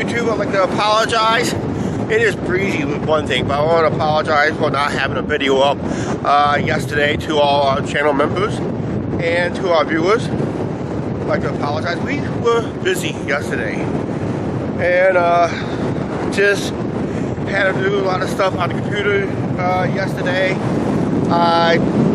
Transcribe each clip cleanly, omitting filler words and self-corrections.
YouTube. I'd like to apologize. It is breezy with one thing, but I want to apologize for not having a video up yesterday to all our channel members and to our viewers. I'd like to apologize. We were busy yesterday and just had to do a lot of stuff on the computer yesterday.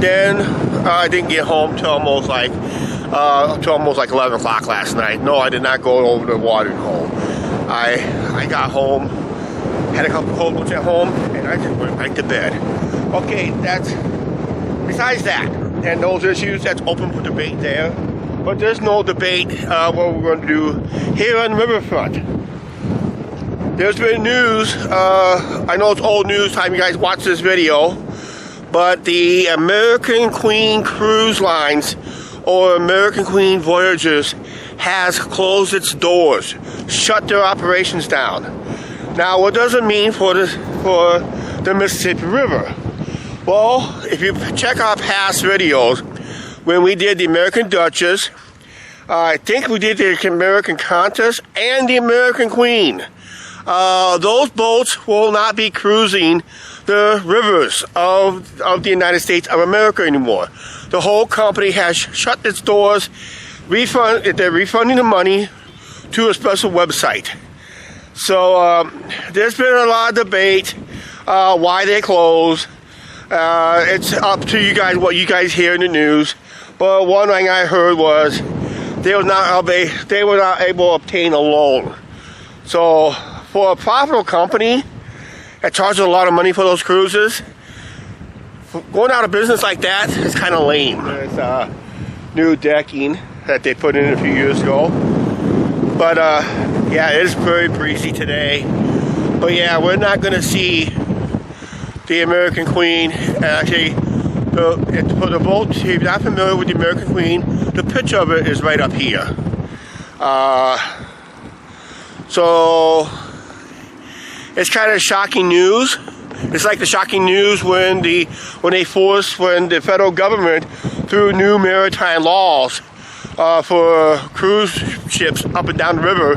Then I didn't get home till almost like 11 o'clock last night. No, I did not go over to the watering hole. I got home, had a couple cold ones at home, and I just went right to bed. Okay, besides that, and those issues, that's open for debate there. But there's no debate what we're going to do here on the riverfront. There's been news, I know it's old news time you guys watch this video, but the American Queen Cruise Lines, or American Queen Voyagers, has closed its doors, shut their operations down. Now, what does it mean for the Mississippi River? Well, if you check our past videos, when we did the American Duchess, I think we did the American Countess and the American Queen. Those boats will not be cruising the rivers of the United States of America anymore. The whole company has shut its doors. They're refunding the money to a special website. So there's been a lot of debate why they closed. It's up to you guys what you guys hear in the news. But one thing I heard was they were not able to obtain a loan. So for a profitable company that charges a lot of money for those cruises, going out of business like that is kind of lame. There's new decking that they put in a few years ago. But yeah, it is very breezy today. But yeah, we're not going to see the American Queen. Actually, for the boat, if you're not familiar with the American Queen, the picture of it is right up here. So it's kind of shocking news. It's like the shocking news when the federal government, through new maritime laws for cruise ships up and down the river,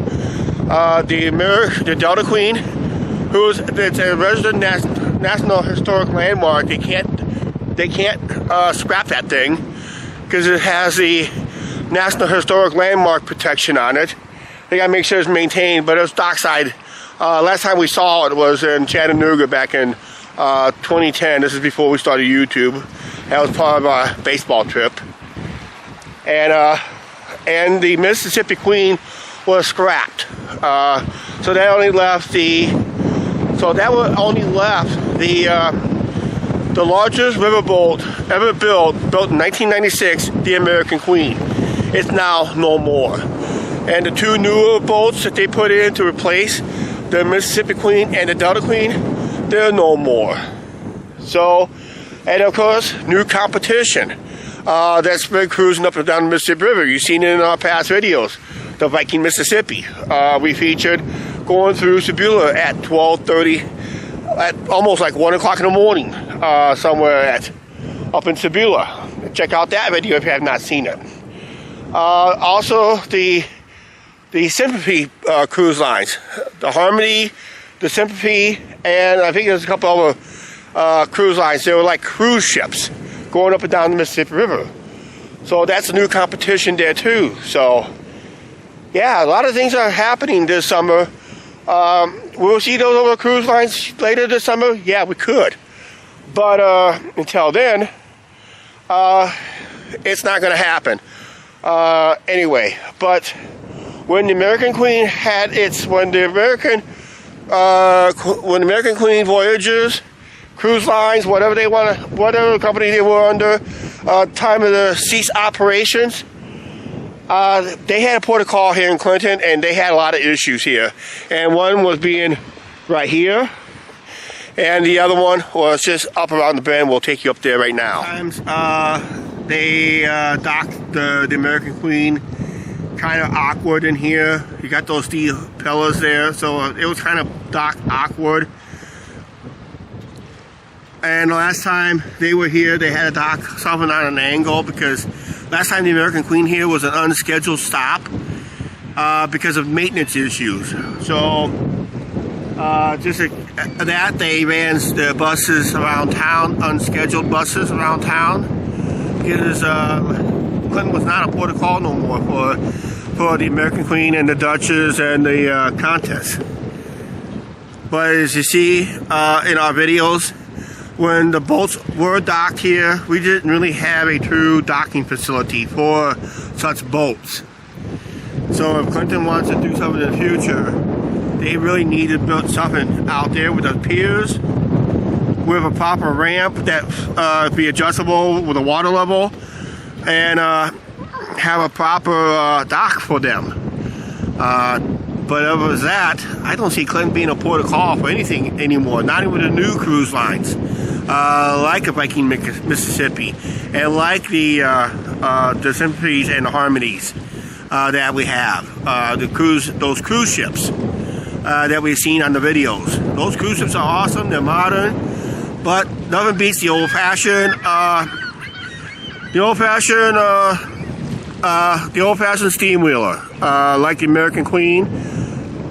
the Delta Queen, it's a resident national historic landmark. They can't scrap that thing because it has the National Historic Landmark protection on it. They gotta make sure it's maintained, but it was dockside. Last time we saw it was in Chattanooga back in 2010. This is before we started YouTube. That was part of our baseball trip. And the Mississippi Queen was scrapped. So that only left the largest riverboat ever built in 1996, the American Queen. It's now no more. And the two newer boats that they put in to replace the Mississippi Queen and the Delta Queen, they're no more. So, and of course, new competition that's been cruising up and down the Mississippi River. You've seen it in our past videos. The Viking Mississippi. We featured going through Sebula at 12:30, at almost like 1 o'clock in the morning, somewhere up in Sebula. Check out that video if you have not seen it. Also, the Sympathy cruise lines, the Harmony, the Sympathy, and I think there's a couple other cruise lines. They were like cruise ships going up and down the Mississippi River. So that's a new competition there too. So yeah, a lot of things are happening this summer. We'll see those other cruise lines later this summer. Yeah, we could. But until then, it's not going to happen. Anyway, but when the American Queen when the American Queen Voyagers, cruise lines, whatever company they were under, time of the cease operations, they had a port of call here in Clinton, and they had a lot of issues here. And one was being right here, and the other one was just up around the bend. We'll take you up there right now. Sometimes they docked the American Queen kind of awkward in here. You got those steel pillars there, so it was kind of docked awkward. And the last time they were here, they had to dock something on an angle because last time the American Queen here was an unscheduled stop. because of maintenance issues. So just that, they ran the buses around town, unscheduled buses around town, because Clinton was not a port of call no more for the American Queen and the Duchess and the contest. But as you see in our videos, when the boats were docked here, we didn't really have a true docking facility for such boats. So if Clinton wants to do something in the future, they really need to build something out there with the piers, with a proper ramp that be adjustable with the water level, and have a proper dock for them. But other than that, I don't see Clinton being a port of call for anything anymore, not even the new cruise lines, like a Viking Mississippi, and like the Symphonies and the Harmonies that we have, those cruise ships that we've seen on the videos. Those cruise ships are awesome, they're modern, but nothing beats the old-fashioned steam wheeler, like the American Queen.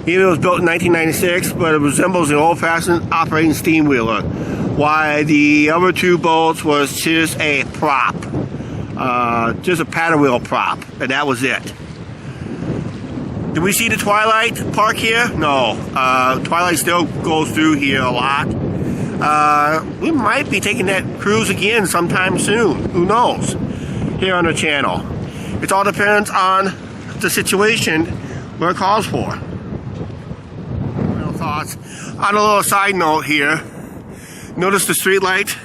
Even it was built in 1996, but it resembles an old-fashioned operating steam wheeler. While the other two boats was just a prop, just a paddle wheel prop, and that was it. Did we see the Twilight Park here? No. Twilight still goes through here a lot. We might be taking that cruise again sometime soon. Who knows? Here on the channel. It all depends on the situation where it calls for. Final thoughts. On a little side note here, notice the street light.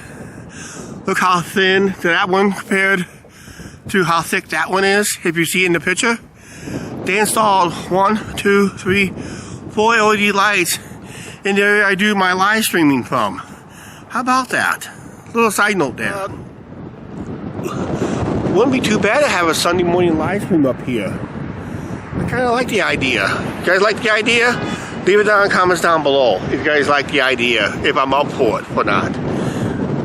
Look how thin that one compared to how thick that one is, if you see in the picture. They installed 1, 2, 3, 4 LED lights in the area I do my live streaming from. How about that? Little side note there. Wouldn't be too bad to have a Sunday morning live stream up here. I kind of like the idea. You guys like the idea? Leave it down in the comments down below if you guys like the idea, if I'm up for it or not.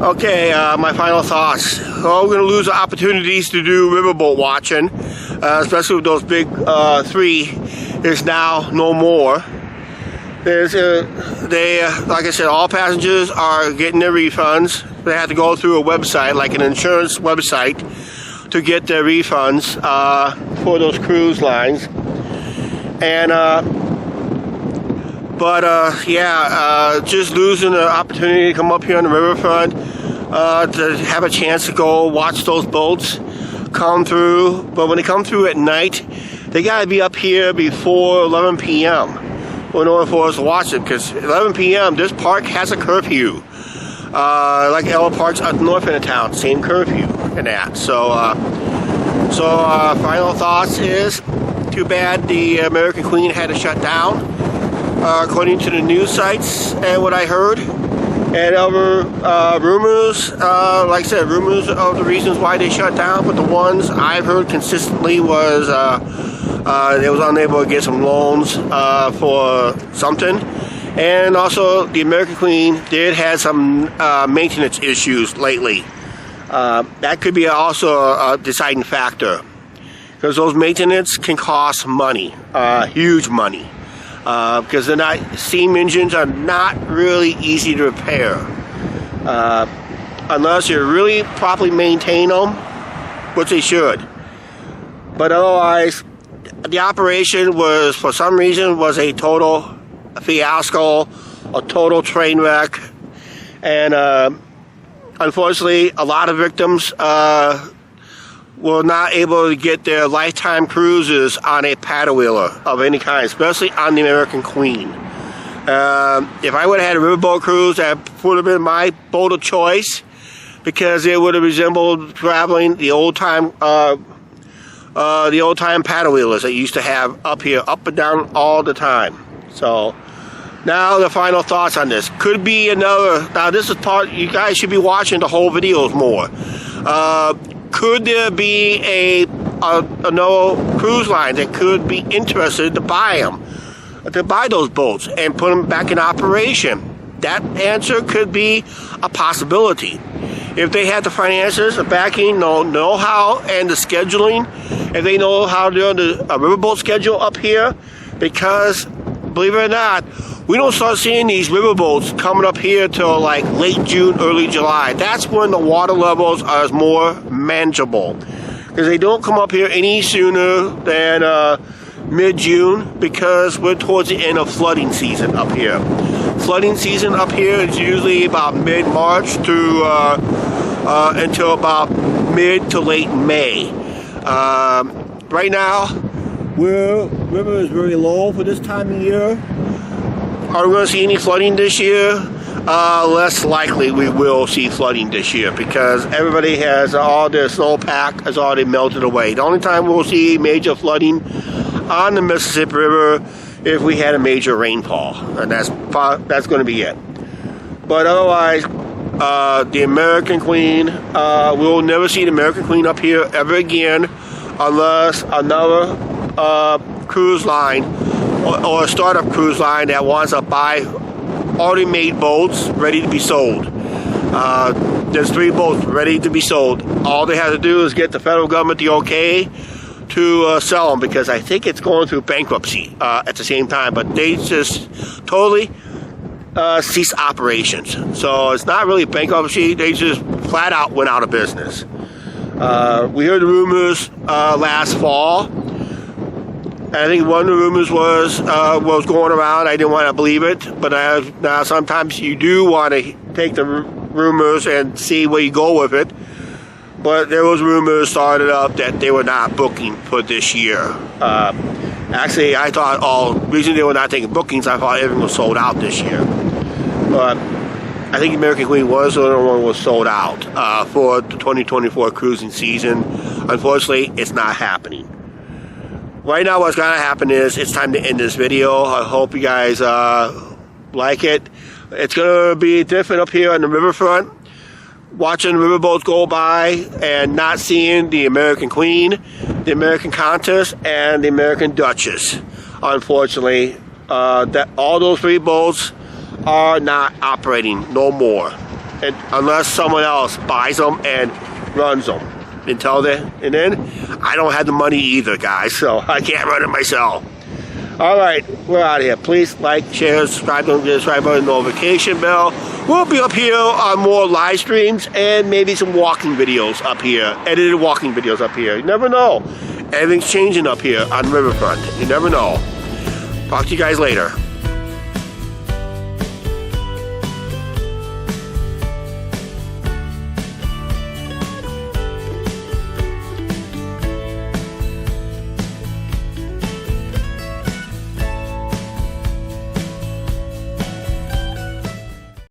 Okay, my final thoughts. Well, we're going to lose the opportunities to do riverboat watching, especially with those big three. There's now no more. Like I said, all passengers are getting their refunds. They have to go through a website, like an insurance website, to get their refunds for those cruise lines. And just losing the opportunity to come up here on the riverfront, to have a chance to go watch those boats come through. But when they come through at night, they gotta be up here before 11 p.m. in order for us to watch it, because 11 p.m. this park has a curfew. Like Ella Park's up north in the town, same curfew and that. So final thoughts is, too bad the American Queen had to shut down, according to the news sites and what I heard, and other rumors. Like I said, rumors of the reasons why they shut down, but the ones I've heard consistently was they was unable to get some loans for something. And also, the American Queen did have some maintenance issues lately. That could be also a deciding factor, because those maintenance can cost money, huge money, because steam engines are not really easy to repair unless you really properly maintain them, which they should. But otherwise, the operation was, for some reason, was a total fiasco, a total train wreck, and unfortunately a lot of victims were not able to get their lifetime cruises on a paddle wheeler of any kind, especially on the American Queen. If I would have had a riverboat cruise, that would have been my boat of choice, because it would have resembled traveling the old time paddle wheelers that you used to have up here, up and down all the time. So now the final thoughts on this. Could be another, now this is part, you guys should be watching the whole videos more. Could there be another cruise line that could be interested to buy them, to buy those boats and put them back in operation? That answer could be a possibility. if they have the finances, the backing, know-how, and the scheduling, if they know how to do the riverboat schedule up here, because believe it or not, we don't start seeing these riverboats coming up here till like late June, early July. That's when the water levels are more manageable, because they don't come up here any sooner than mid-June, because we're towards the end of flooding season up here. Flooding season up here is usually about mid-March through until about mid to late May. Right now, river is very low for this time of year. Are we going to see any flooding this year? Less likely we will see flooding this year, because everybody has all their snowpack has already melted away. The only time we'll see major flooding on the Mississippi River if we had a major rainfall, and that's going to be it. But otherwise, the American Queen, we'll never see the American Queen up here ever again, unless another cruise line or a startup cruise line that wants to buy already made boats ready to be sold. There's 3 boats ready to be sold. All they have to do is get the federal government the okay to sell them, because I think it's going through bankruptcy at the same time, but they just totally cease operations. So it's not really bankruptcy, they just flat out went out of business. We heard the rumors last fall, and I think one of the rumors was going around. I didn't want to believe it, but now sometimes you do want to take the rumors and see where you go with it. But there was rumors started up that they were not booking for this year. Actually, I thought the reason they were not taking bookings, I thought everything was sold out this year. But I think American Queen was the only one who was sold out for the 2024 cruising season. Unfortunately, it's not happening. Right now, what's going to happen is it's time to end this video. I hope you guys like it. It's going to be different up here on the riverfront. Watching riverboats go by and not seeing the American Queen, the American Countess, and the American Duchess. Unfortunately, that all those 3 boats are not operating no more, and unless someone else buys them and runs them. Until then, and then I don't have the money either, guys, so I can't run it myself. All right, we're out of here. Please like, share, subscribe, don't forget to subscribe button, notification bell. We'll be up here on more live streams and maybe some walking videos up here, edited walking videos up here. You never know. Everything's changing up here on the riverfront. You never know. Talk to you guys later.